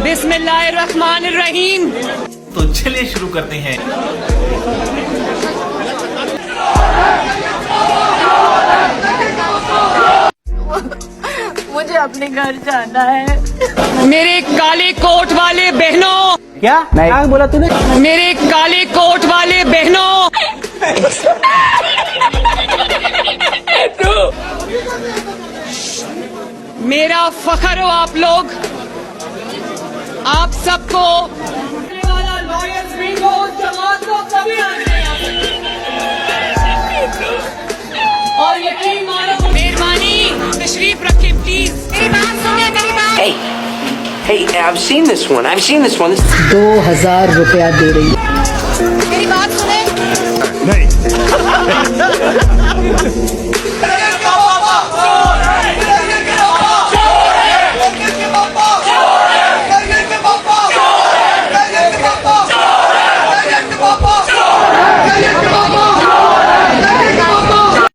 बिस्मिल्लाहिर्रहमानिर्रहीम। तो चलिए शुरू करते हैं। मुझे अपने घर जाना है। मेरे काले कोट वाले बहनों, क्या क्या बोला तूने? मेरे काले कोट वाले बहनों, मेरा फख्र हो आप लोग, आप सबको और यकीन मानो, मेहरबानी तशरीफ रखें प्लीज। मेरी बात सुनिए, मेरी बात। Hey, I've seen this one. 2000 रुपया दे रही है। मेरी बात सुने। नहीं।